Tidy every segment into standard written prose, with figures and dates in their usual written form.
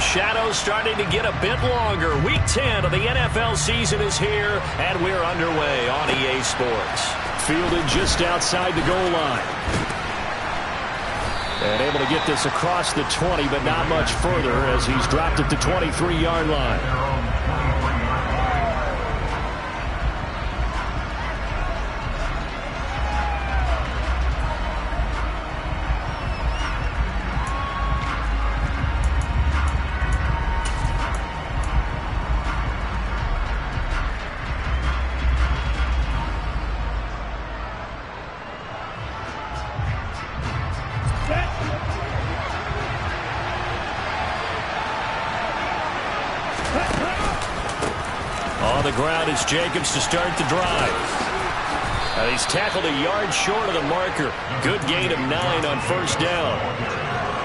the shadows starting to get a bit longer. Week 10 of the NFL season is here, and we're underway on EA Sports. Fielded just outside the goal line. And able to get this across the 20, but not much further as he's dropped at the 23-yard line. On the ground is Jacobs to start the drive. He's tackled a yard short of the marker. Good gain of 9 on first down.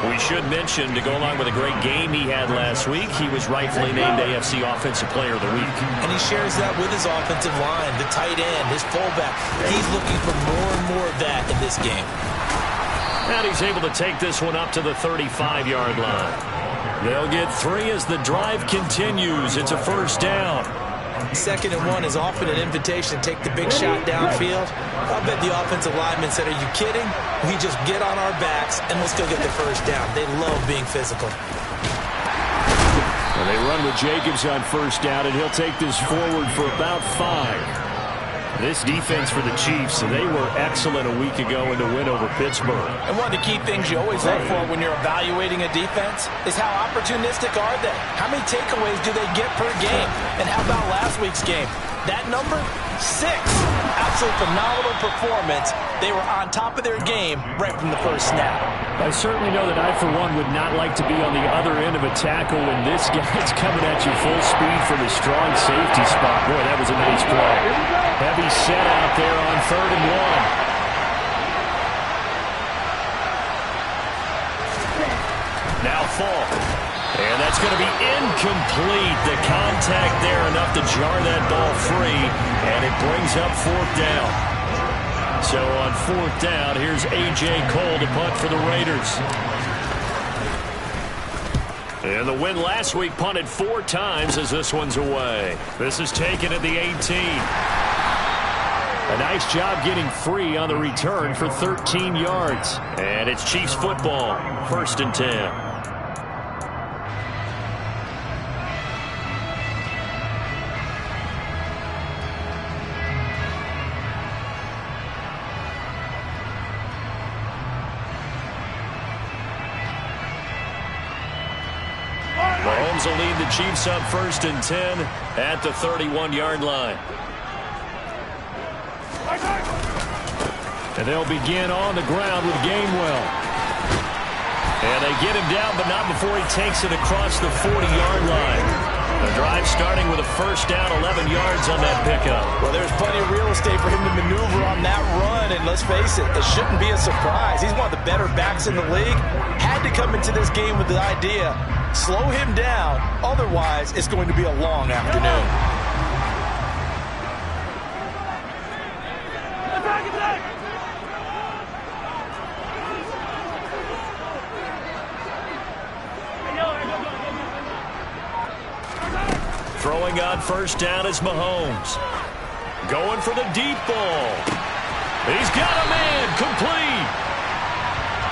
We should mention, to go along with a great game he had last week, he was rightfully named AFC Offensive Player of the Week. And he shares that with his offensive line, the tight end, his fullback. He's looking for more and more of that in this game. And he's able to take this one up to the 35-yard line. They'll get 3 as the drive continues. It's a first down. 2nd and 1 is often an invitation to take the big shot downfield. I bet the offensive lineman said, are you kidding? We just get on our backs and we'll still get the first down. They love being physical. And they run with Jacobs on first down, and he'll take this forward for about 5. This defense for the Chiefs, they were excellent a week ago in the win over Pittsburgh. And one of the key things you always look for when you're evaluating a defense is how opportunistic are they? How many takeaways do they get per game? And how about last week's game? That number, 6. Absolute phenomenal performance. They were on top of their game right from the first snap. I certainly know that I, for one, would not like to be on the other end of a tackle when this guy's coming at you full speed from a strong safety spot. Boy, that was a nice play. Heavy set out there on 3rd and 1. Now Fall. And that's going to be incomplete. The contact there enough to jar that ball free. And it brings up 4th down. So on 4th down, here's A.J. Cole to punt for the Raiders. And the win last week punted 4 times as this one's away. This is taken at the 18. A nice job getting free on the return for 13 yards. And it's Chiefs football, 1st and 10. Mahomes will lead the Chiefs up 1st and 10 at the 31-yard line. And they'll begin on the ground with Gainwell. And they get him down, but not before he takes it across the 40-yard line. The drive starting with a first down, 11 yards on that pickup. Well, there's plenty of real estate for him to maneuver on that run, and let's face it, it shouldn't be a surprise. He's one of the better backs in the league. Had to come into this game with the idea, slow him down, otherwise it's going to be a long afternoon. Throwing on first down is Mahomes. Going for the deep ball. He's got a man, complete.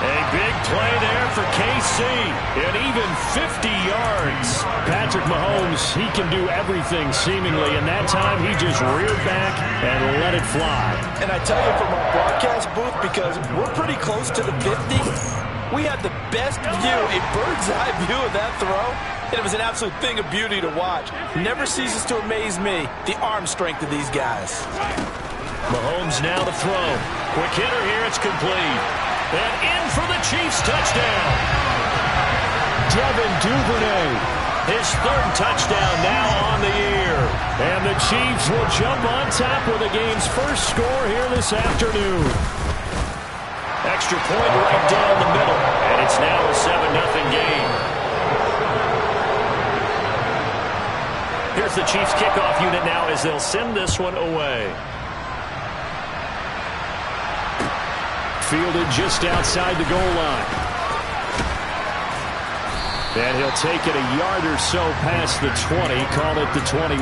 A big play there for KC. And even 50 yards. Patrick Mahomes, he can do everything seemingly. And that time he just reared back and let it fly. And I tell you from our broadcast booth, because we're pretty close to the 50, we had the best view, a bird's eye view of that throw. And it was an absolute thing of beauty to watch. Never ceases to amaze me, the arm strength of these guys. Mahomes now to throw. Quick hitter here, it's complete. And in for the Chiefs touchdown. Devin Duvernay. His 3rd touchdown now on the year. And the Chiefs will jump on top with the game's first score here this afternoon. Extra point right down the middle. And it's now a 7-0 game. Here's the Chiefs kickoff unit now as they'll send this one away. Fielded just outside the goal line. And he'll take it a yard or so past the 20, call it the 21.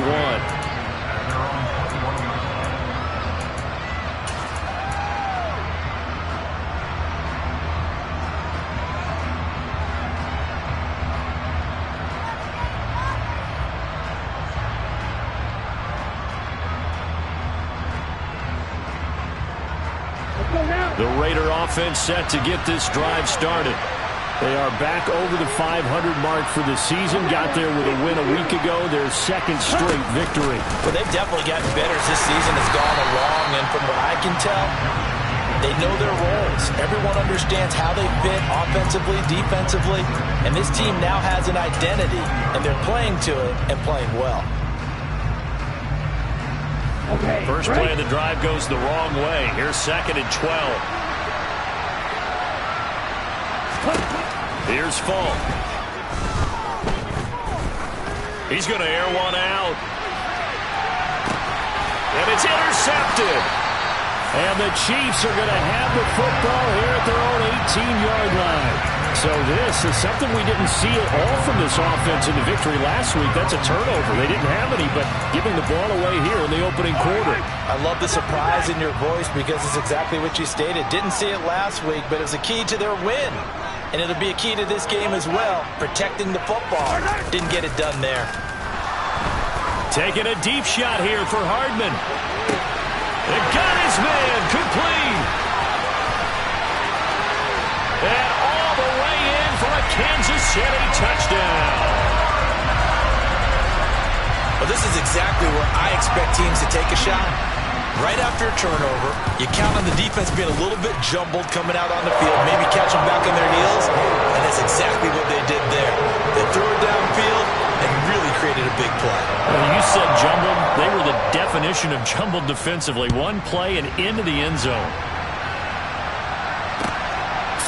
The Raider offense set to get this drive started. They are back over the 500 mark for the season. Got there with a win a week ago. Their second straight victory. Well, they've definitely gotten better as this season has gone along. And from what I can tell, they know their roles. Everyone understands how they fit offensively, defensively. And this team now has an identity. And they're playing to it and playing well. Okay, first play of the drive goes the wrong way. Here's 2nd and 12. Here's Falk. He's going to air one out. And it's intercepted. And the Chiefs are going to have the football here at their own 18-yard line. So this is something we didn't see at all from this offense in the victory last week. That's a turnover. They didn't have any, but giving the ball away here in the opening quarter. I love the surprise in your voice because it's exactly what you stated. Didn't see it last week, but it was a key to their win. And it'll be a key to this game as well, protecting the football. Didn't get it done there. Taking a deep shot here for Hardman. It got his man complete. And all the way in for a Kansas City touchdown. Well, this is exactly where I expect teams to take a shot. Right after a turnover, you count on the defense being a little bit jumbled coming out on the field, maybe catch them back on their heels, and that's exactly what they did there. They threw it downfield and really created a big play. Well, you said jumbled. They were the definition of jumbled defensively. One play and into the end zone.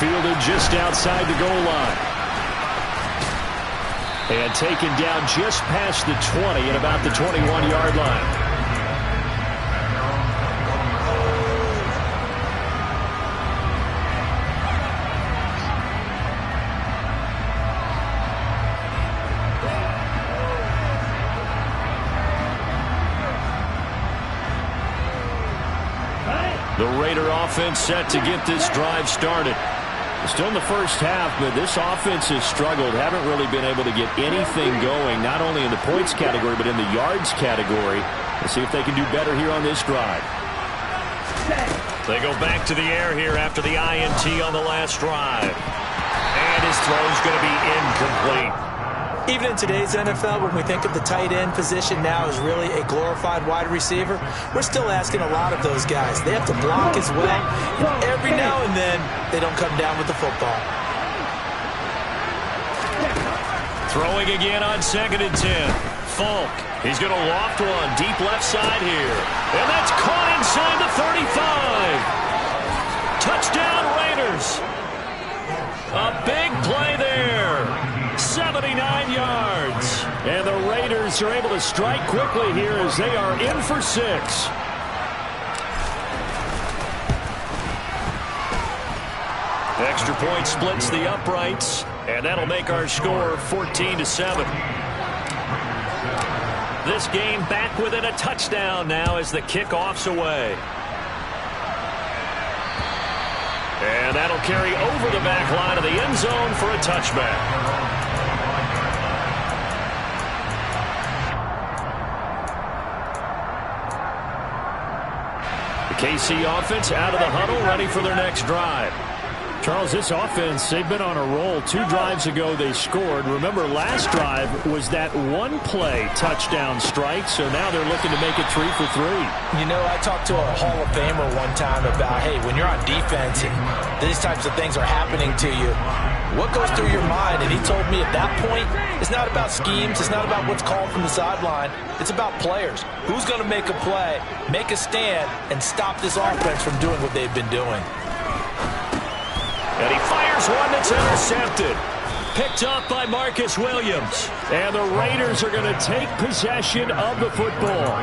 Fielded just outside the goal line. And taken down just past the 20 at about the 21-yard line. The Raider offense set to get this drive started. Still in the first half, but this offense has struggled. Haven't really been able to get anything going, not only in the points category, but in the yards category. Let's see if they can do better here on this drive. They go back to the air here after the INT on the last drive. And his throw's going to be incomplete. Even in today's NFL, when we think of the tight end position now as really a glorified wide receiver, we're still asking a lot of those guys. They have to block as well, and every now and then, they don't come down with the football. Throwing again on 2nd and 10. Falk. He's going to loft one deep left side here. And that's caught inside the 35. Touchdown Raiders. A big play there. 79 yards. And the Raiders are able to strike quickly here as they are in for 6. Extra point splits the uprights, and that'll make our score 14-7. This game back within a touchdown now as the kickoff's away. And that'll carry over the back line of the end zone for a touchback. KC offense out of the huddle, ready for their next drive. Charles, this offense, they've been on a roll. 2 drives ago, they scored. Remember, last drive was that one-play touchdown strike, so now they're looking to make it 3 for 3. You know, I talked to a Hall of Famer one time about, hey, when you're on defense and these types of things are happening to you, what goes through your mind? And he told me at that point, it's not about schemes. It's not about what's called from the sideline. It's about players. Who's going to make a play, make a stand, and stop this offense from doing what they've been doing? And he fires one that's intercepted. Picked up by Marcus Williams. And the Raiders are going to take possession of the football.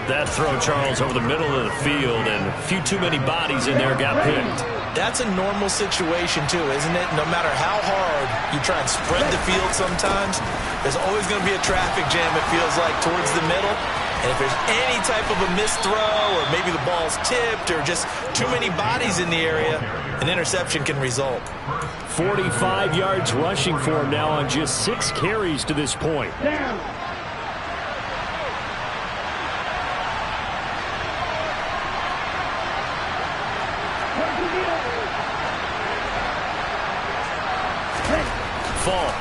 That throw, Charles, over the middle of the field, and a few too many bodies in there got picked. That's a normal situation, too, isn't it? No matter how hard you try and spread the field sometimes, there's always going to be a traffic jam, it feels like, towards the middle. And if there's any type of a missed throw or maybe the ball's tipped or just too many bodies in the area, an interception can result. 45 yards rushing for him now on just 6 carries to this point. Falk.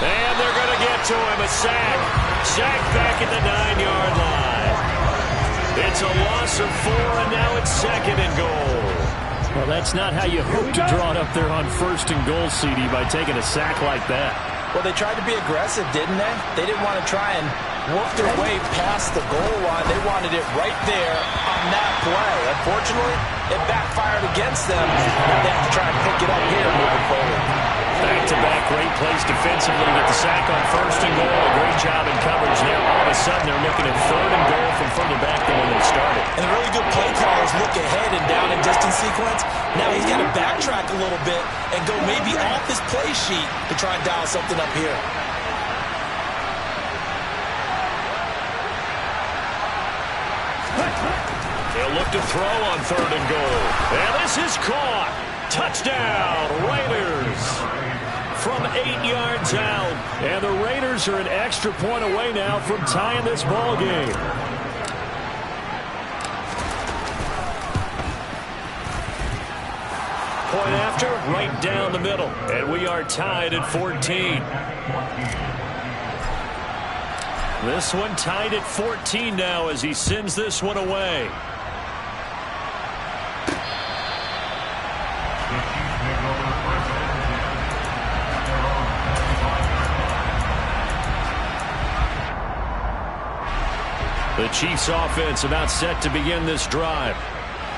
And they're going to get to him. A sack. Sack back at the 9-yard line. It's a loss of 4, and now it's 2nd and goal. Well, that's not how you hope to draw it up there on 1st and goal, CD, by taking a sack like that. Well, they tried to be aggressive, didn't they? They didn't want to try and work their way past the goal line. They wanted it right there on that play. Unfortunately, it backfired against them. Now they have to try and pick it up here moving forward. Back-to-back great plays defensively with the sack on 1st and goal. A great job in coverage there. All of a sudden, they're looking at 3rd and goal from further back than when they started. And the really good play callers look ahead and down in distance sequence. Now he's got to backtrack a little bit and go maybe off his play sheet to try and dial something up here. They'll look to throw on 3rd and goal. And this is caught. Touchdown, Raiders. From 8 yards out. And the Raiders are an extra point away now from tying this ball game. Point after, right down the middle. And we are tied at 14. This one tied at 14 now as he sends this one away. The Chiefs offense about set to begin this drive.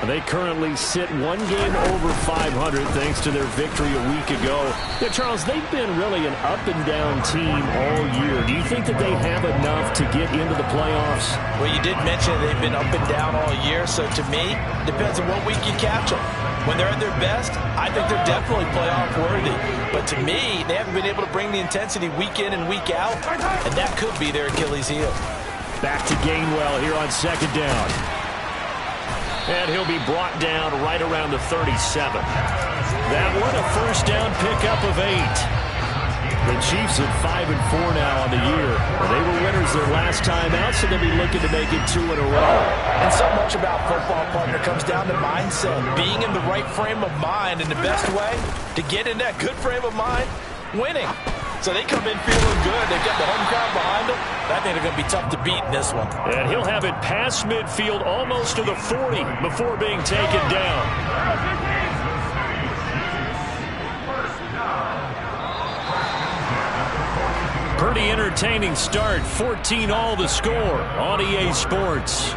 They currently sit 1 game over 500 thanks to their victory a week ago. Yeah, Charles, they've been really an up-and-down team all year. Do you think that they have enough to get into the playoffs? Well, you did mention they've been up and down all year, so to me, depends on what week you catch them. When they're at their best, I think they're definitely playoff worthy. But to me, they haven't been able to bring the intensity week in and week out, and that could be their Achilles heel. Back to Gainwell here on 2nd down. And he'll be brought down right around the 37. That one a 1st down pickup of 8. The Chiefs at 5-4 now on the year. They were winners their last time out, so they'll be looking to make it 2 in a row. And so much about football, partner, comes down to mindset. Being in the right frame of mind, and the best way to get in that good frame of mind, winning. So they come in feeling good. They've got the home crowd behind them. I think they're going to be tough to beat in this one. And he'll have it past midfield almost to the 40 before being taken down. Pretty entertaining start. 14-all the score on EA Sports.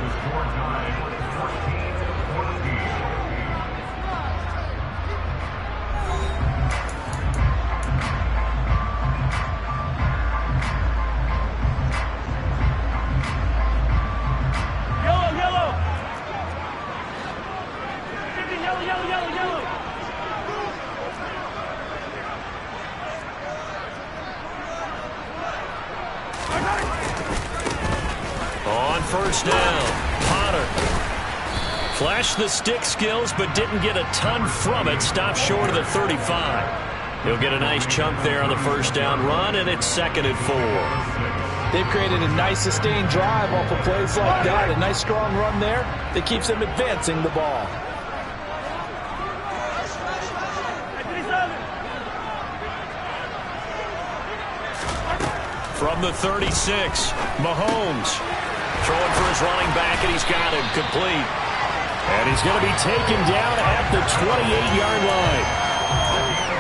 On 1st down, Potter flashed the stick skills but didn't get a ton from it. Stopped short of the 35. He'll get a nice chunk there on the 1st down run, and it's 2nd and 4. They've created a nice sustained drive off of plays like that. A nice strong run there that keeps them advancing the ball. From the 36, Mahomes throwing for his running back, and he's got him complete. And he's going to be taken down at the 28-yard line.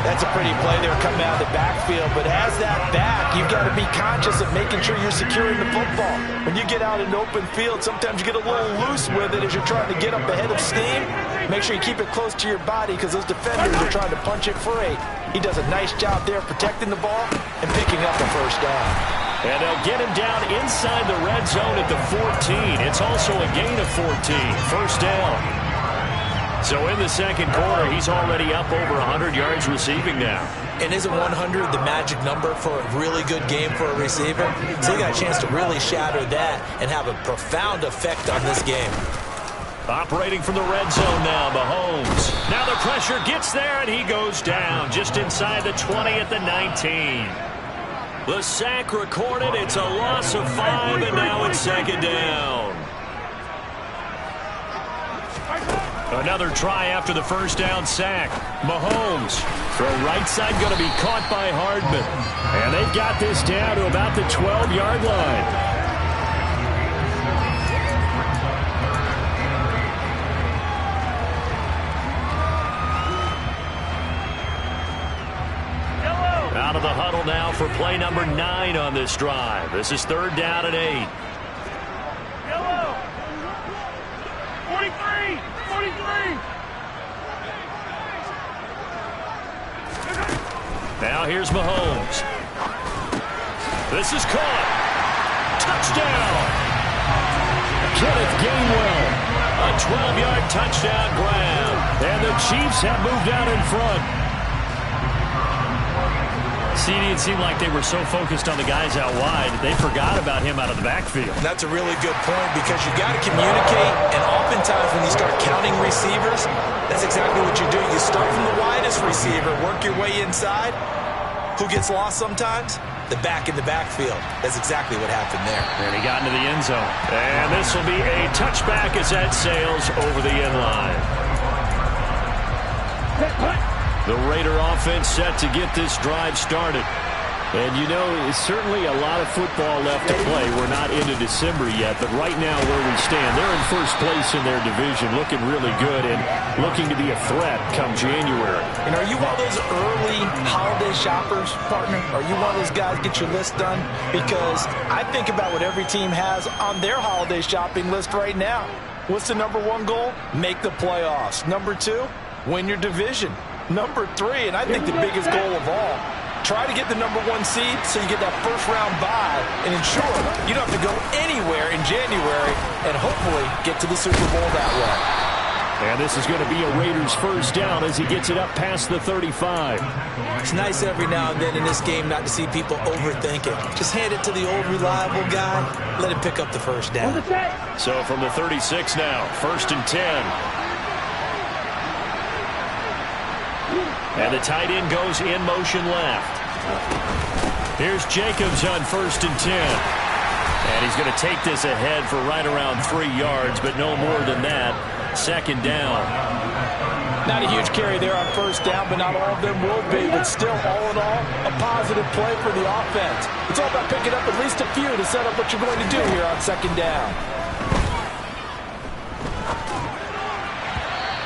That's a pretty play there coming out of the backfield, but as that back, you've got to be conscious of making sure you're securing the football. When you get out in the open field, sometimes you get a little loose with it as you're trying to get up ahead of steam. Make sure you keep it close to your body because those defenders are trying to punch it free. He does a nice job there protecting the ball and picking up the 1st down. And they'll get him down inside the red zone at the 14. It's also a gain of 14. 1st down. So in the second quarter, he's already up over 100 yards receiving now. And isn't 100 the magic number for a really good game for a receiver? So he got a chance to really shatter that and have a profound effect on this game. Operating from the red zone now, Mahomes. Now the pressure gets there, and he goes down just inside the 20 at the 19. The sack recorded. It's a loss of 5, and now it's second down. Another try after the first down sack. Mahomes, throw right side, going to be caught by Hardman. And they've got this down to about the 12-yard line. Out of the huddle now for play number 9 on this drive. This is third down and 8. Yellow. 43. 43. Now here's Mahomes. This is caught. Touchdown. Kenneth Gainwell. A 12-yard touchdown grab. And the Chiefs have moved out in front. CD, it seemed like they were so focused on the guys out wide, they forgot about him out of the backfield. That's a really good point because you got to communicate, and oftentimes when you start counting receivers, that's exactly what you do. You start from the widest receiver, work your way inside. Who gets lost sometimes? The back in the backfield. That's exactly what happened there. And he got into the end zone. And this will be a touchback as that sails over the end line. The Raider offense set to get this drive started. And, you know, it's certainly a lot of football left to play. We're not into December yet, but right now where we stand, they're in first place in their division, looking really good and looking to be a threat come January. And are you one of those early holiday shoppers, partner? Are you one of those guys get your list done? Because I think about what every team has on their holiday shopping list right now. What's the number 1 goal? Make the playoffs. Number 2, win your division. Number 3, and I think the biggest goal of all, try to get the number 1 seed so you get that first-round bye and ensure you don't have to go anywhere in January and hopefully get to the Super Bowl that way. And this is going to be a Raiders first down as he gets it up past the 35. It's nice every now and then in this game not to see people overthink it. Just hand it to the old reliable guy, let him pick up the first down. So from the 36 now, first and 10. And the tight end goes in motion left. Here's Jacobs on first and 10. And he's going to take this ahead for right around 3 yards, but no more than that. Second down. Not a huge carry there on first down, but not all of them will be. But still, all in all, a positive play for the offense. It's all about picking up at least a few to set up what you're going to do here on second down.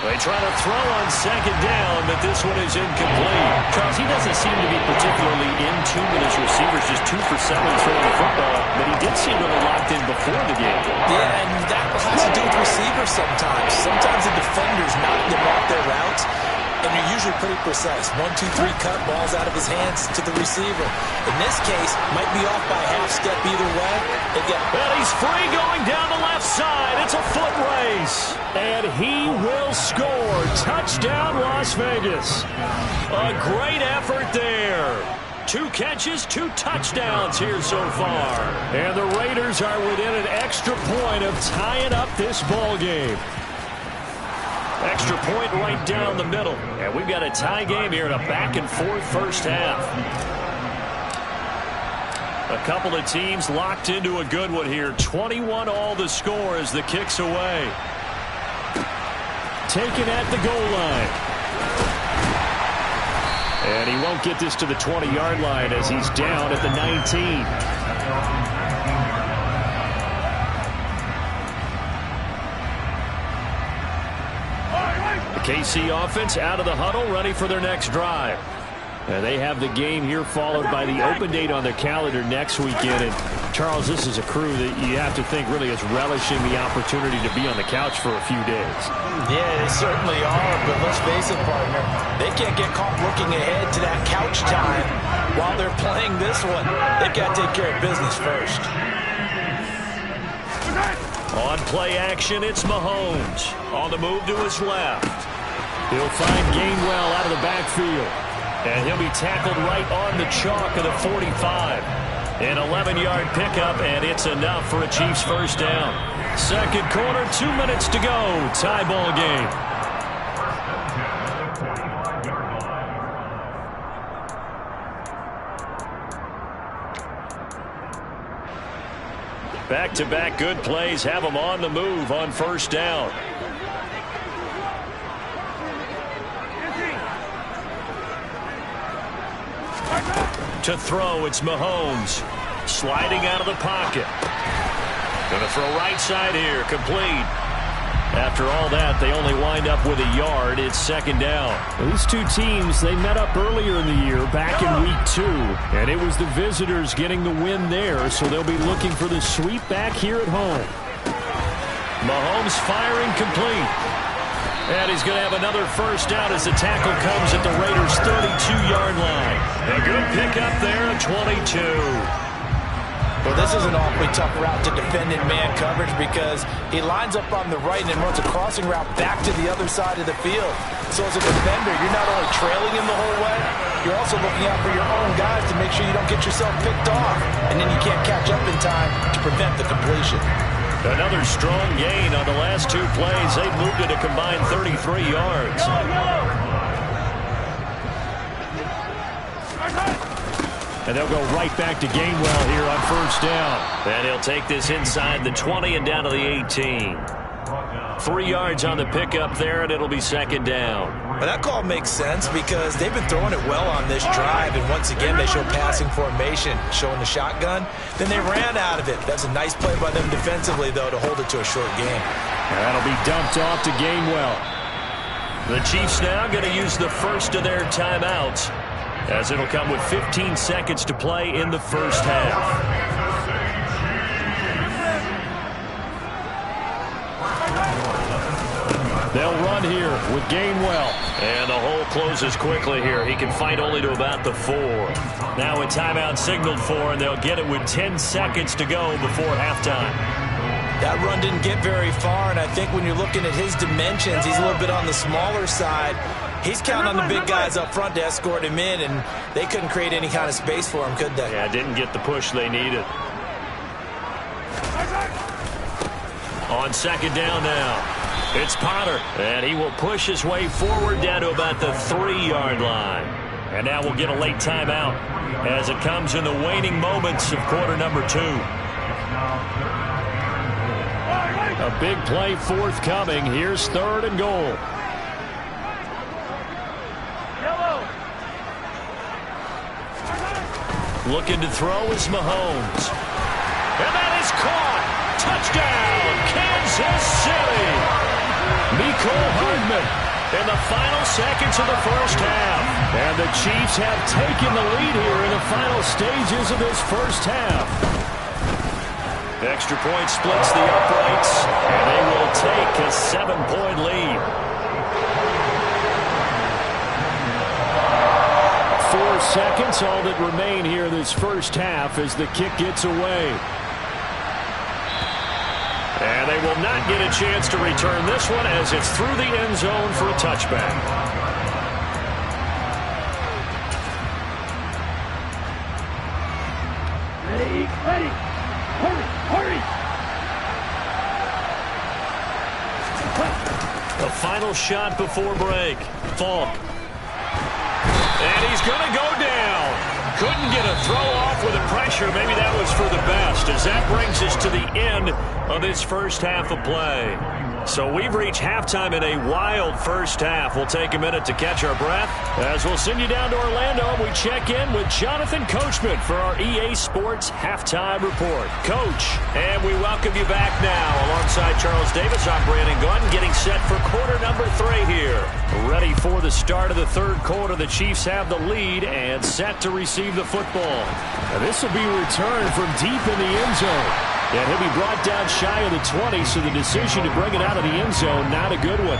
They try to throw on second down, but this one is incomplete. Charles, he doesn't seem to be particularly in tune with his receivers, just 2 for 7 throwing the football, but he did seem really locked in before the game. Yeah, and that has to do with receivers sometimes. Sometimes the defenders knock them off their routes, and they're usually pretty precise. 1, 2, 3 cut, balls out of his hands to the receiver. In this case, might be off by a half step either way. And he's free going down the left side. It's a foot race. And he will score. Touchdown, Las Vegas. A great effort there. 2 catches, 2 touchdowns here so far. And the Raiders are within an extra point of tying up this ball game. Extra point right down the middle. And we've got a tie game here in a back-and-forth first half. A couple of teams locked into a good one here. 21 all the score as the kick's away. Taken at the goal line. And he won't get this to the 20-yard line as he's down at the 19. The KC offense out of the huddle, ready for their next drive. And they have the game here followed by the open date on their calendar next weekend. And Charles, this is a crew that you have to think really is relishing the opportunity to be on the couch for a few days. Yeah, they certainly are, but let's face it, partner. They can't get caught looking ahead to that couch time while they're playing this one. They've got to take care of business first. On play action, it's Mahomes. On the move to his left. He'll find Gainwell out of the backfield. And he'll be tackled right on the chalk of the 45. An 11-yard pickup, and it's enough for a Chiefs first down. Second quarter, 2 minutes to go. Tie ball game. Back-to-back good plays have them on the move on first down. To throw, it's Mahomes. Sliding out of the pocket. Going to throw right side here, complete. After all that, they only wind up with a yard. It's second down. These two teams, they met up earlier in the year, back in week 2. And it was the visitors getting the win there, so they'll be looking for the sweep back here at home. Mahomes firing complete. And he's going to have another first down as the tackle comes at the Raiders' 32-yard line. A good pickup there at 22. Well, this is an awfully tough route to defend in man coverage because he lines up on the right and then runs a crossing route back to the other side of the field. So as a defender, you're not only trailing him the whole way, you're also looking out for your own guys to make sure you don't get yourself picked off. And then you can't catch up in time to prevent the completion. Another strong gain on the last 2 plays. They've moved it a combined 33 yards. And they'll go right back to Gainwell here on first down. And he'll take this inside the 20 and down to the 18. 3 yards on the pickup there, and it'll be second down. Well, that call makes sense because they've been throwing it well on this drive, and once again they show passing formation, showing the shotgun. Then they ran out of it. That's a nice play by them defensively, though, to hold it to a short game. That'll be dumped off to Gainwell. The Chiefs now going to use the first of their timeouts, as it'll come with 15 seconds to play in the first half. They'll run here with Gainwell. And the hole closes quickly here. He can fight only to about the 4. Now a timeout signaled for, and they'll get it with 10 seconds to go before halftime. That run didn't get very far, and I think when you're looking at his dimensions, he's a little bit on the smaller side. He's counting on the big guys up front to escort him in, and they couldn't create any kind of space for him, could they? Yeah, didn't get the push they needed. On second down now, it's Potter, and he will push his way forward down to about the 3-yard line. And now we'll get a late timeout as it comes in the waning moments of quarter number 2. A big play forthcoming. Here's 3rd and goal. Looking to throw is Mahomes. And that is caught. Touchdown, Kansas City. Mecole Hardman in the final seconds of the first half. And the Chiefs have taken the lead here in the final stages of this first half. Extra point splits the uprights, and they will take a 7-point lead. 4 seconds, all that remain here in this first half as the kick gets away. And they will not get a chance to return this one as it's through the end zone for a touchback. Ready, ready. Hurry, hurry. The final shot before break. Falk. And he's going to go down. Couldn't get a throw off with the pressure. Maybe that was for the best, as that brings us to the end of this first half of play. So we've reached halftime in a wild first half. We'll take a minute to catch our breath as we'll send you down to Orlando and we check in with Jonathan Coachman for our EA Sports Halftime Report. Coach, and we welcome you back now. Alongside Charles Davis, I'm Brandon Gaudin, getting set for quarter number 3 here. Ready for the start of the third quarter. The Chiefs have the lead and set to receive the football. Now this will be returned from deep in the end zone. And he'll be brought down shy of the 20, so the decision to bring it out of the end zone, not a good one.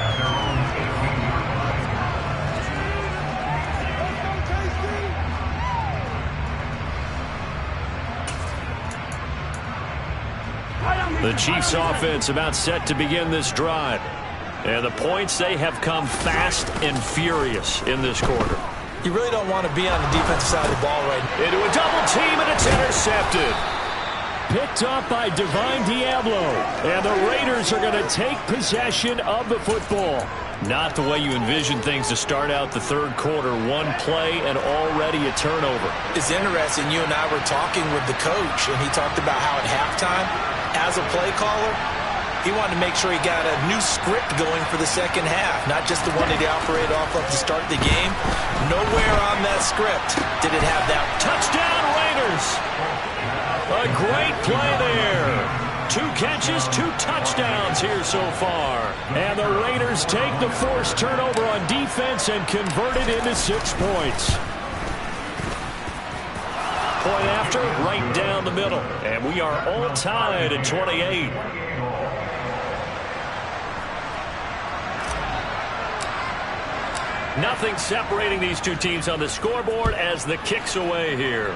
The Chiefs offense about set to begin this drive. And the points, they have come fast and furious in this quarter. You really don't want to be on the defensive side of the ball right now. Into a double team, and it's intercepted. Picked up by Divine Diablo. And the Raiders are going to take possession of the football. Not the way you envision things to start out the third quarter. One play and already a turnover. It's interesting. You and I were talking with the coach, and he talked about how at halftime, as a play caller, he wanted to make sure he got a new script going for the second half, not just the one that he operated off of to start the game. Nowhere on that script did it have that. Touchdown, Raiders! A great play there. 2 catches, 2 touchdowns here so far. And the Raiders take the forced turnover on defense and convert it into 6 points. Point after, right down the middle. And we are all tied at 28. Nothing separating these two teams on the scoreboard as the kick's away here.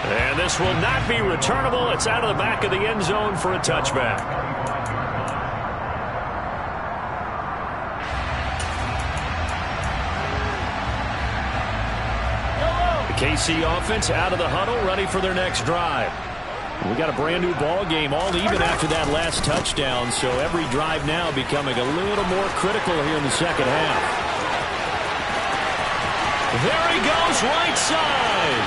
And this will not be returnable. It's out of the back of the end zone for a touchback. The KC offense out of the huddle, ready for their next drive. We got a brand new ball game, all even after that last touchdown, so every drive now becoming a little more critical here in the second half. There he goes, right side.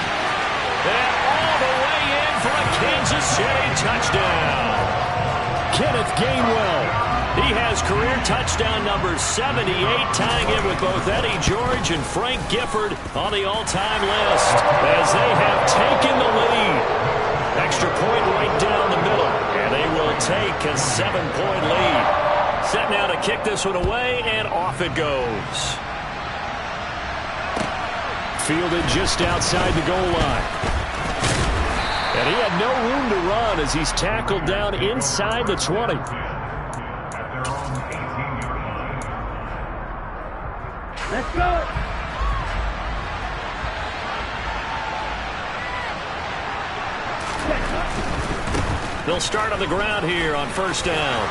And all the way in for a Kansas City touchdown. Kenneth Gainwell. He has career touchdown number 78, tying it with both Eddie George and Frank Gifford on the all-time list as they have taken the lead. Extra point right down the middle, and they will take a 7-point lead. Set now to kick this one away, and off it goes. Fielded just outside the goal line. And he had no room to run as he's tackled down inside the 20. Let's go. They'll start on the ground here on first down.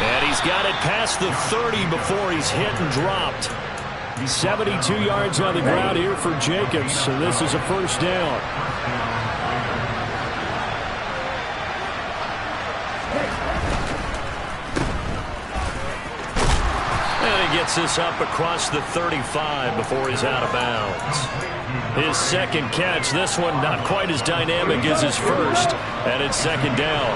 And he's got it past the 30 before he's hit and dropped. 72 yards on the ground here for Jacobs, and this is a first down. And he gets this up across the 35 before he's out of bounds. His second catch, this one not quite as dynamic as his first, and it's second down.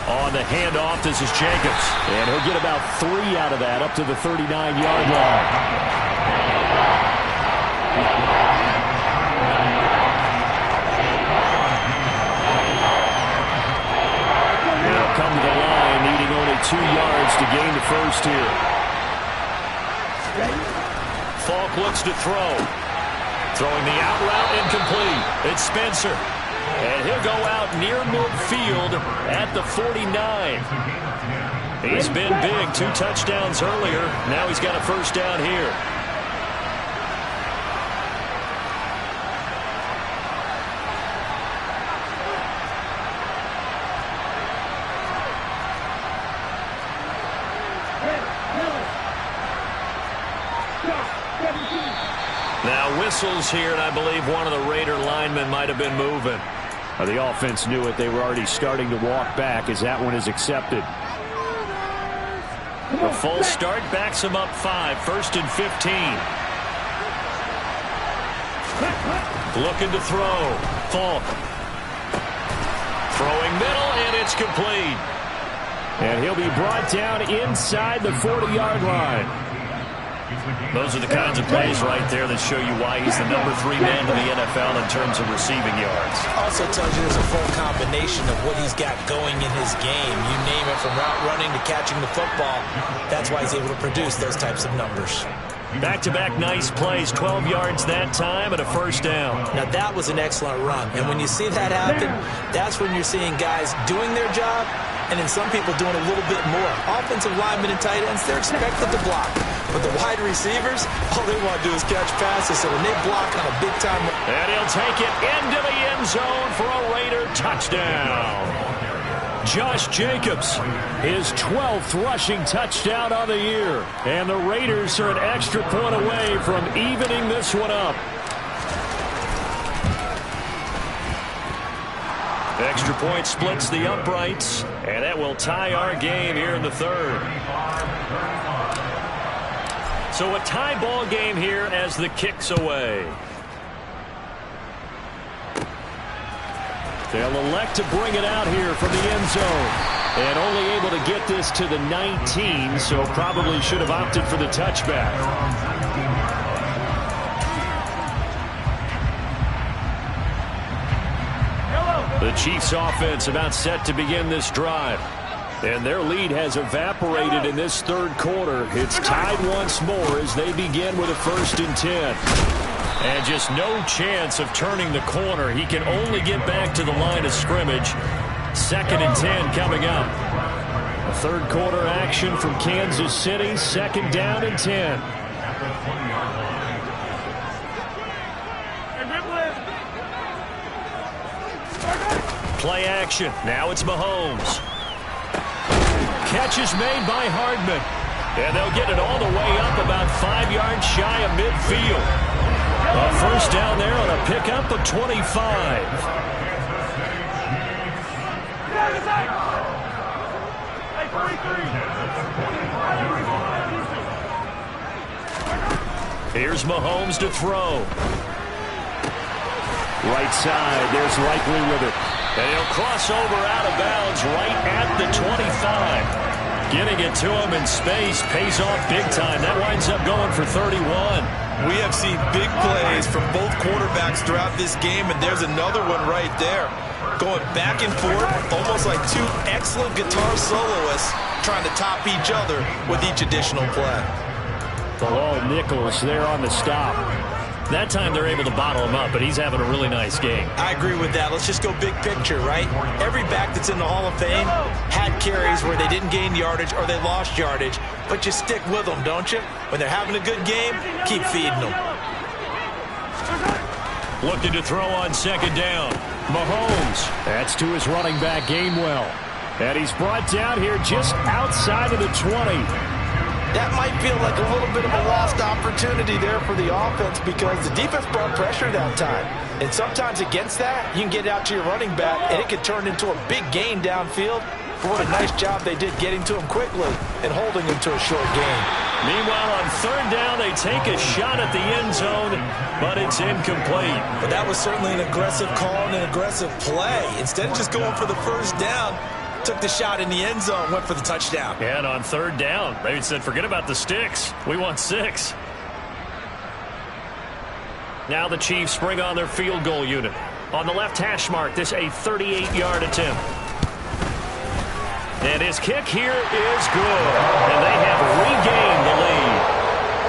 On the handoff, this is Jacobs. And he'll get about 3 out of that up to the 39-yard line. They'll come to the line, needing only 2 yards to gain the first here. Falk looks to throw. Throwing the out route incomplete. It's Spencer. And he'll go out near midfield at the 49. He's been big, 2 touchdowns earlier. Now he's got a first down here. Now whistles here, and I believe one of the Raider linemen might have been moving. The offense knew it. They were already starting to walk back as that one is accepted. The full start backs him up 5, 1st and 15. Looking to throw. Falk. Throwing middle, and it's complete. And he'll be brought down inside the 40-yard line. Those are the kinds of plays right there that show you why he's the number 3 man in the NFL in terms of receiving yards. Also tells you there's a full combination of what he's got going in his game. You name it, from route running to catching the football. That's why he's able to produce those types of numbers. Back-to-back nice plays, 12 yards that time and a first down. Now that was an excellent run. And when you see that happen, that's when you're seeing guys doing their job and then some people doing a little bit more. Offensive linemen and tight ends, they're expected to block. But the wide receivers, all they want to do is catch passes. So when they block on a big-time... And he'll take it into the end zone for a Raider touchdown. Josh Jacobs, his 12th rushing touchdown of the year. And the Raiders are an extra point away from evening this one up. Extra point splits the uprights, and that will tie our game here in the third. So a tie ball game here as the kick's away. They'll elect to bring it out here from the end zone. And only able to get this to the 19, so probably should have opted for the touchback. The Chiefs offense about set to begin this drive. And their lead has evaporated in this third quarter. It's tied once more as they begin with a 1st and 10. And just no chance of turning the corner. He can only get back to the line of scrimmage. 2nd and 10 coming up. A third quarter action from Kansas City. 2nd down and 10. Play action. Now it's Mahomes. Catch is made by Hardman. And they'll get it all the way up about 5 yards shy of midfield. A 1st down there on a pickup of 25. Here's Mahomes to throw. Right side, there's Likely with it. And he'll cross over out of bounds right at the 25. Getting it to him in space pays off big time. That winds up going for 31. We have seen big plays from both quarterbacks throughout this game, and there's another one right there. Going back and forth, almost like two excellent guitar soloists trying to top each other with each additional play. Bilal Nichols there on the stop. That time they're able to bottle him up, but he's having a really nice game. I agree with that. Let's just go big picture, right? Every back that's in the Hall of Fame had carries where they didn't gain yardage or they lost yardage, but you stick with them, don't you? When they're having a good game, keep feeding them. Looking to throw on 2nd down. Mahomes. That's to his running back, Gainwell. And he's brought down here just outside of the 20. That might feel like a little bit of a lost opportunity there for the offense because the defense brought pressure that time. And sometimes against that, you can get out to your running back, and it can turn into a big gain downfield. But what a nice job they did getting to him quickly and holding him to a short gain. Meanwhile, on 3rd down, they take a shot at the end zone, but it's incomplete. But that was certainly an aggressive call and an aggressive play. Instead of just going for the 1st down, took the shot in the end zone, went for the touchdown. And on 3rd down, maybe said, forget about the sticks. We want 6. Now the Chiefs bring on their field goal unit. On the left hash mark, this a 38-yard attempt. And his kick here is good. And they have regained the lead.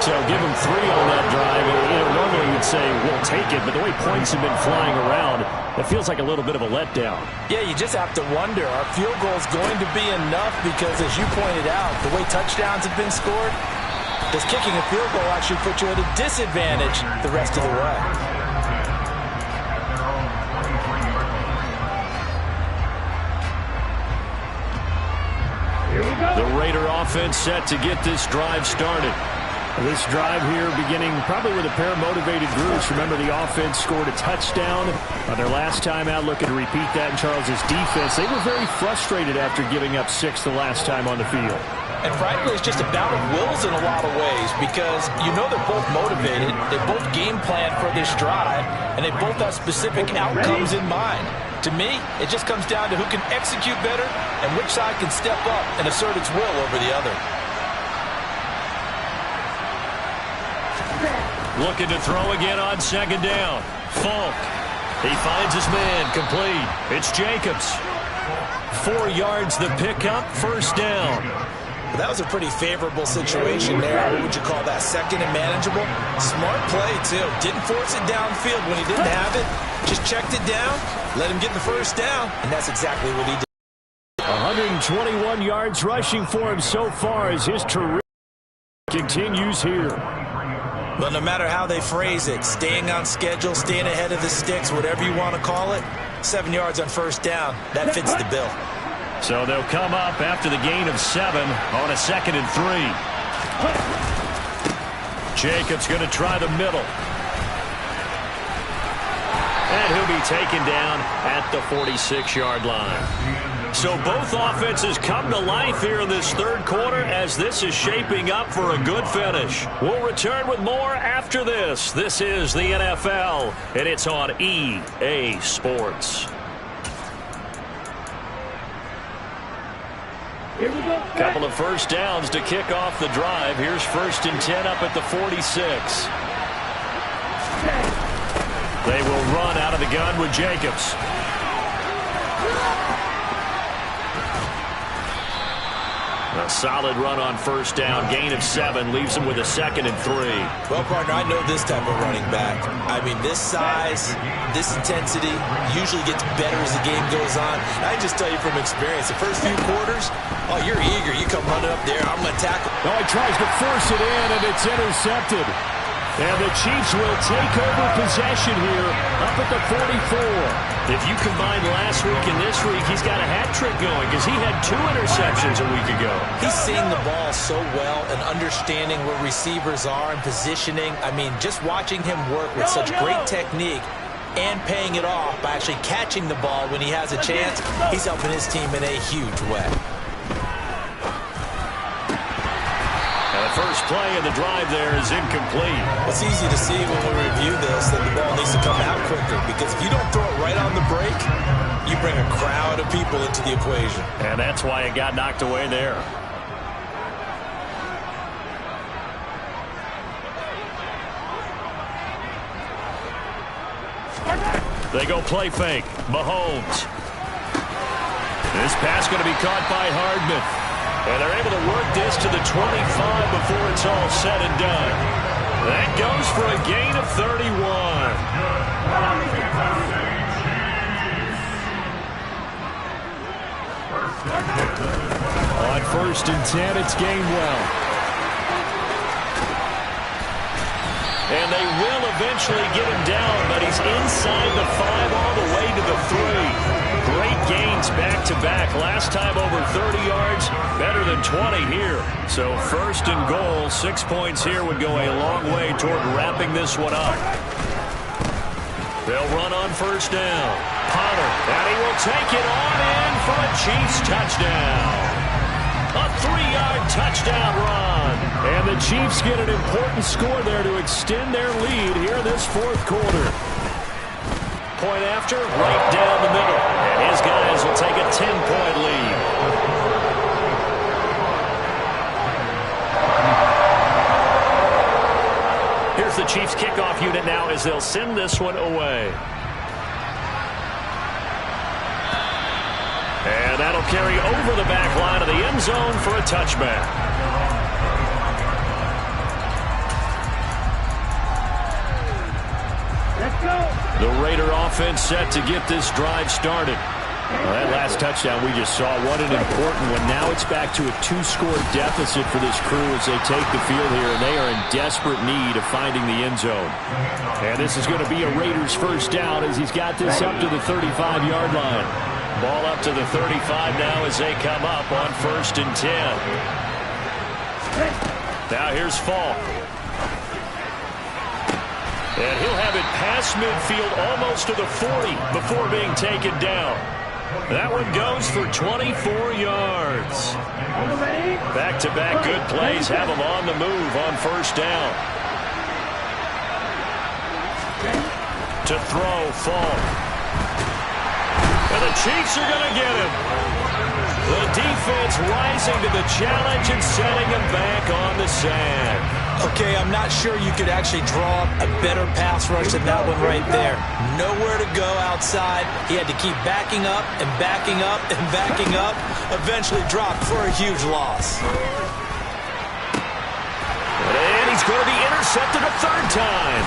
So give them 3 on that drive. And, normally you'd say, we'll take it, but the way points have been flying around, it feels like a little bit of a letdown. Yeah, you just have to wonder, are field goals going to be enough? Because as you pointed out, the way touchdowns have been scored, does kicking a field goal actually put you at a disadvantage the rest of the way? The Raider offense set to get this drive started. This drive here beginning probably with a pair of motivated groups. Remember, the offense scored a touchdown on their last time out, looking to repeat that in Charles's defense. They were very frustrated after giving up 6 the last time on the field. And frankly, it's just a bout of wills in a lot of ways because you know they're both motivated, they both game plan for this drive, and they both have specific outcomes in mind. To me, it just comes down to who can execute better and which side can step up and assert its will over the other. Looking to throw again on 2nd down. Falk. He finds his man complete. It's Jacobs. 4 yards the pickup, 1st down. Well, that was a pretty favorable situation there. What would you call that? 2nd and manageable? Smart play, too. Didn't force it downfield when he didn't have it. Just checked it down, let him get the 1st down, and that's exactly what he did. 121 yards rushing for him so far as his career continues here. But no matter how they phrase it, staying on schedule, staying ahead of the sticks, whatever you want to call it, 7 yards on first down, that fits the bill. So they'll come up after the gain of 7 on a 2nd and 3. Jacobs going to try the middle. And he'll be taken down at the 46-yard line. So both offenses come to life here in this third quarter as this is shaping up for a good finish. We'll return with more after this. This is the NFL, and it's on EA Sports. Couple of first downs to kick off the drive. Here's 1st and 10 up at the 46. They will run out of the gun with Jacobs. A solid run on first down. Gain of 7 leaves him with a 2nd and 3. Well, partner, I know this type of running back. I mean, this size, this intensity usually gets better as the game goes on. I can just tell you from experience, the first few quarters, oh, you're eager. You come running up there. I'm going to tackle. Oh, he tries to force it in, and it's intercepted. And the Chiefs will take over possession here up at the 44. If you combine last week and this week, he's got a hat trick going because he had 2 interceptions a week ago. He's seeing the ball so well and understanding where receivers are and positioning. I mean, just watching him work with such great technique and paying it off by actually catching the ball when he has a chance, he's helping his team in a huge way. First play of the drive there is incomplete. It's easy to see when we review this that the ball needs to come out quicker because if you don't throw it right on the break, you bring a crowd of people into the equation. And that's why it got knocked away there. They go play fake. Mahomes. This pass going to be caught by Hardman. And they're able to work this to the 25 before it's all said and done. That goes for a gain of 31. On 1st and 10, it's Gainwell. And they will eventually get him down, but he's inside the 5 all the way to the 3. Great gains back-to-back. Last time over 30 yards, better than 20 here. So 1st and goal, 6 points here would go a long way toward wrapping this one up. They'll run on 1st down. Pollard, and he will take it on in for a Chiefs touchdown. A 3-yard touchdown run. And the Chiefs get an important score there to extend their lead here in this 4th quarter. Point after, right down the middle. And his guys will take a 10-point lead. Here's the Chiefs kickoff unit now as they'll send this one away. And that'll carry over the back line of the end zone for a touchback. The Raider offense set to get this drive started. Well, that last touchdown we just saw, what an important one. Now it's back to a 2-score deficit for this crew as they take the field here, and they are in desperate need of finding the end zone. And this is going to be a Raiders first down as he's got this up to the 35-yard line. Ball up to the 35 now as they come up on 1st and 10. Now here's Falk. And he'll have it past midfield almost to the 40 before being taken down. That one goes for 24 yards. Back-to-back good plays have them on the move on 1st down. To throw, Falk. And the Chiefs are going to get him. The defense rising to the challenge and setting him back on the sand. Okay, I'm not sure you could actually draw a better pass rush than that one right there. Nowhere to go outside. He had to keep backing up and backing up and backing up. Eventually dropped for a huge loss. And he's going to be intercepted a 3rd time.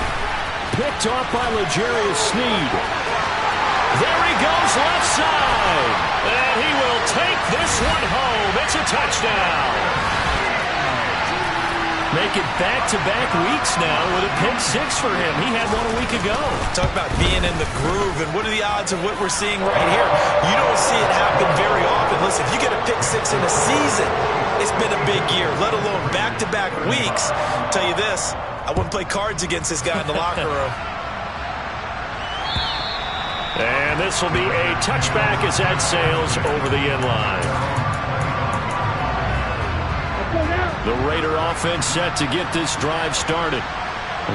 Picked off by L'Jarius Sneed. There he goes left side. And he will take this one home. It's a touchdown. Make it back-to-back weeks now with a pick six for him. He had one a week ago. Talk about being in the groove, and what are the odds of what we're seeing right here? You don't see it happen very often. Listen, if you get a pick six in a season, it's been a big year, let alone back-to-back weeks. I'll tell you this, I wouldn't play cards against this guy in the locker room. And this will be a touchback as that sails over the end line. The Raider offense set to get this drive started.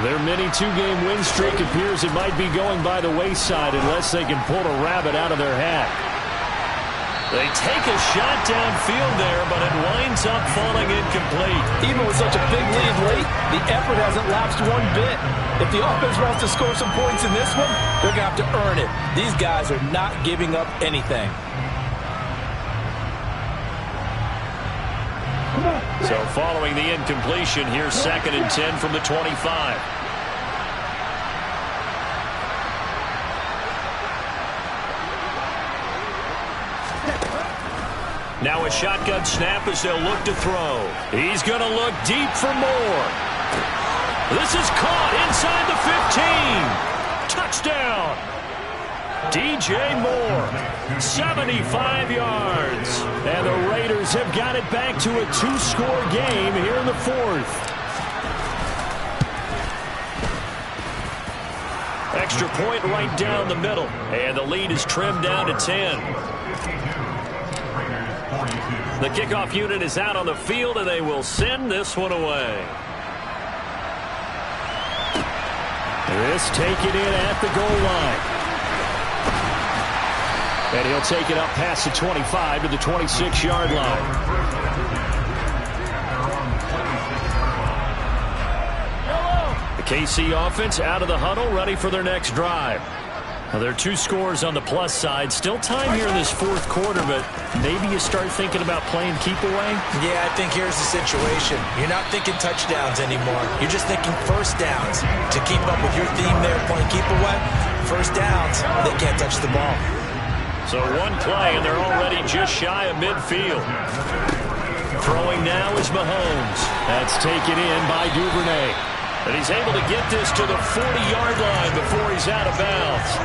Their mini two-game win streak appears it might be going by the wayside unless they can pull a rabbit out of their hat. They take a shot downfield there, but it winds up falling incomplete. Even with such a big lead late, the effort hasn't lapsed one bit. If the offense wants to score some points in this one, they're going to have to earn it. These guys are not giving up anything. So following the incompletion, here's 2nd and 10 from the 25. Now a shotgun snap as they'll look to throw. He's going to look deep for more. This is caught inside the 15. Touchdown. DJ Moore, 75 yards. And the Raiders have got it back to a 2-score game here in the 4th. Extra point right down the middle. And the lead is trimmed down to 10. The kickoff unit is out on the field, and they will send this one away. This taken in at the goal line. And he'll take it up past the 25 to the 26-yard line. The KC offense out of the huddle, ready for their next drive. Now, there are 2 scores on the plus side. Still time here in this 4th quarter, but maybe you start thinking about playing keep away? Yeah, I think here's the situation. You're not thinking touchdowns anymore. You're just thinking first downs. To keep up with your theme there, playing keep away, first downs, they can't touch the ball. So one play, and they're already just shy of midfield. Throwing now is Mahomes. That's taken in by Duvernay. And he's able to get this to the 40-yard line before he's out of bounds.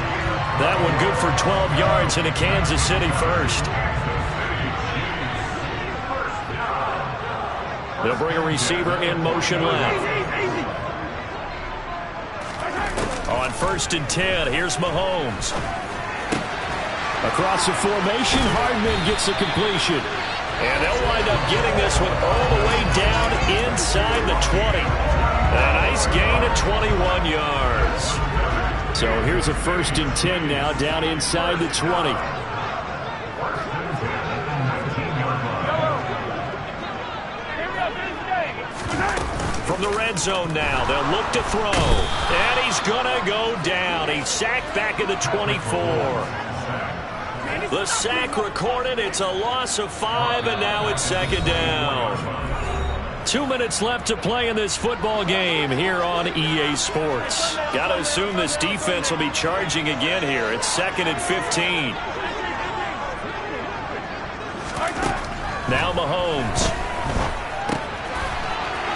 That one good for 12 yards into Kansas City first. They'll bring a receiver in motion left. On 1st and 10, here's Mahomes. Across the formation, Hardman gets the completion. And they'll wind up getting this one all the way down inside the 20. A nice gain of 21 yards. So here's a 1st and 10 now down inside the 20. From the red zone now, they'll look to throw. And he's going to go down. He's sacked back at the 24. The sack recorded. It's a loss of 5, and now it's 2nd down. 2 minutes left to play in this football game here on EA Sports. Got to assume this defense will be charging again here. It's 2nd and 15. Now Mahomes.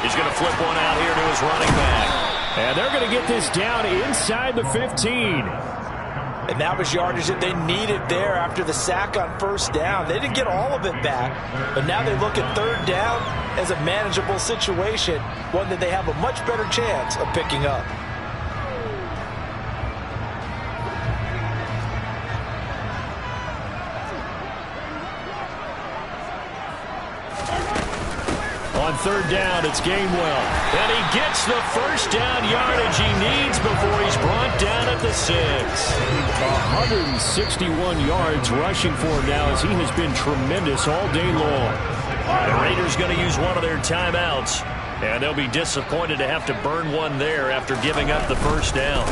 He's going to flip one out here to his running back. And they're going to get this down inside the 15. And that was yardage that they needed there after the sack on 1st down. They didn't get all of it back, but now they look at 3rd down as a manageable situation, one that they have a much better chance of picking up. On 3rd down, it's Gainwell. And he gets the 1st down yardage he needs before he's brought down at the 6. 161 yards rushing for him now as he has been tremendous all day long. The Raiders going to use one of their timeouts. And they'll be disappointed to have to burn one there after giving up the 1st down.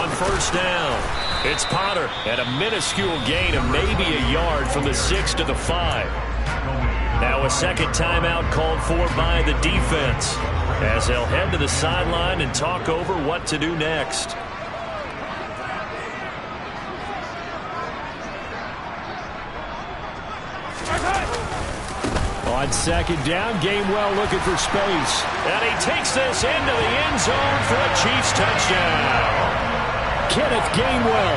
On 1st down, it's Potter at a minuscule gain of maybe a yard from the 6 to the 5. Now a 2nd timeout called for by the defense as they'll head to the sideline and talk over what to do next. On second down, Gainwell looking for space. And he takes this into the end zone for a Chiefs touchdown. Kenneth Gainwell.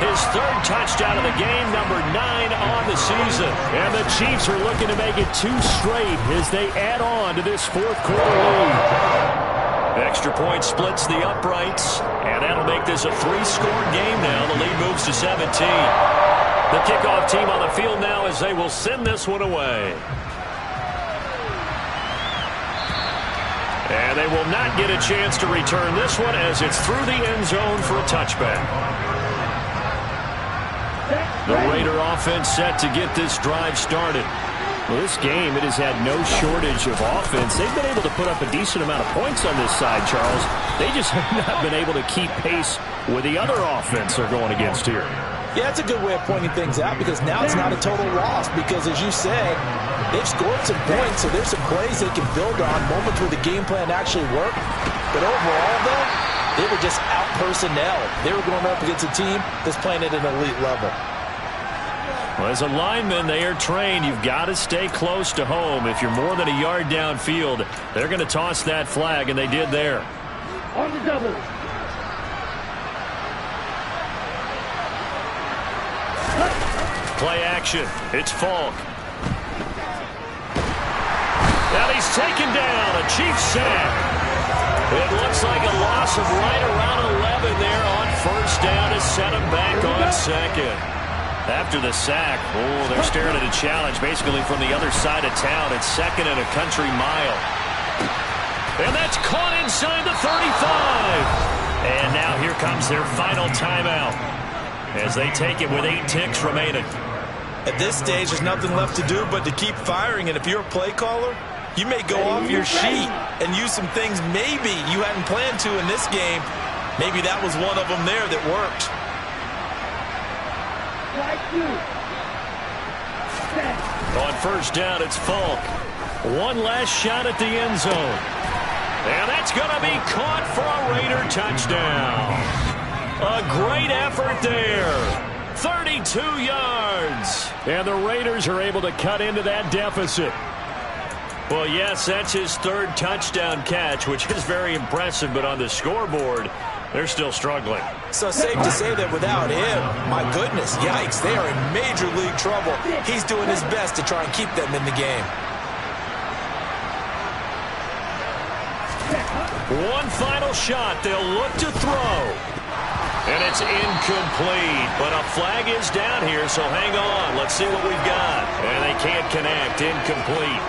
His third touchdown of the game, number 9 on the season. And the Chiefs are looking to make it 2 straight as they add on to this fourth quarter lead. Extra point splits the uprights, and that'll make this a 3-score game now. The lead moves to 17. The kickoff team on the field now as they will send this one away. And they will not get a chance to return this one as it's through the end zone for a touchback. The Raider offense set to get this drive started. Well, this game, it has had no shortage of offense. They've been able to put up a decent amount of points on this side, Charles. They just have not been able to keep pace with the other offense they're going against here. Yeah, that's a good way of pointing things out because now it's not a total loss because, as you said, they've scored some points, so there's some plays they can build on, moments where the game plan actually worked. But overall, though, they were just out-personnel. They were going up against a team that's playing at an elite level. Well, as a lineman, they are trained. You've got to stay close to home. If you're more than a yard downfield, they're going to toss that flag, and they did there. On the double. Play action. It's Falk. Now he's taken down. A Chiefs sack. It looks like a loss of right around 11 there on first down to set him back on second. After the sack, they're staring at a challenge basically from the other side of town. It's second and a country mile. And that's caught inside the 35. And now here comes their final timeout as they take it with 8 ticks remaining. At this stage, there's nothing left to do but to keep firing. And if you're a play caller, you may go off your sheet and use some things maybe you hadn't planned to in this game. Maybe that was one of them there that worked. On first down, it's Falk. One last shot at the end zone. And that's going to be caught for a Raider touchdown. A great effort there. 32 yards. And the Raiders are able to cut into that deficit. Well, yes, that's his third touchdown catch, which is very impressive, but on the scoreboard, they're still struggling. So safe to say that without him, my goodness, yikes, they are in major league trouble. He's doing his best to try and keep them in the game. One final shot. They'll look to throw. And it's incomplete, but a flag is down here, so hang on. Let's see what we've got. And they can't connect. Incomplete.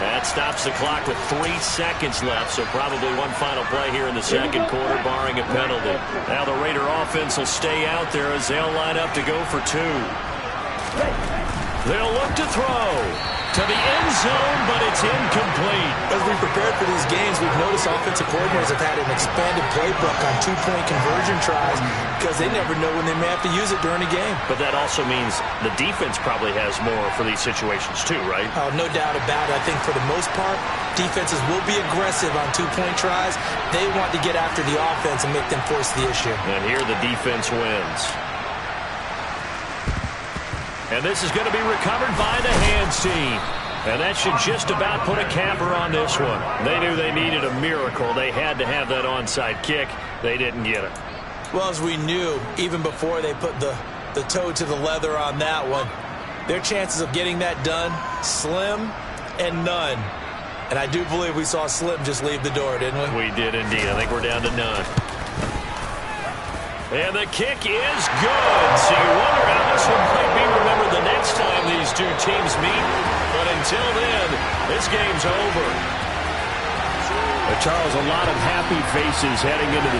That stops the clock with 3 seconds left, so probably one final play here in the second quarter, barring a penalty. Now the Raider offense will stay out there as they'll line up to go for 2. They'll look to throw to the end zone, but it's incomplete. As we prepared for these games, we've noticed offensive coordinators have had an expanded playbook on 2-point conversion tries because they never know when they may have to use it during a game. But that also means the defense probably has more for these situations too, right? Oh, no doubt about it. I think for the most part, defenses will be aggressive on 2-point tries. They want to get after the offense and make them force the issue. And here the defense wins. And this is going to be recovered by the hands team. And that should just about put a capper on this one. They knew they needed a miracle. They had to have that onside kick. They didn't get it. Well, as we knew, even before they put the toe to the leather on that one, their chances of getting that done, slim and none. And I do believe we saw Slim just leave the door, didn't we? We did indeed. I think we're down to none. And the kick is good. So you wonder how this one might be remembered the next time these two teams meet. But until then, this game's over. Charles, a lot of happy faces heading into the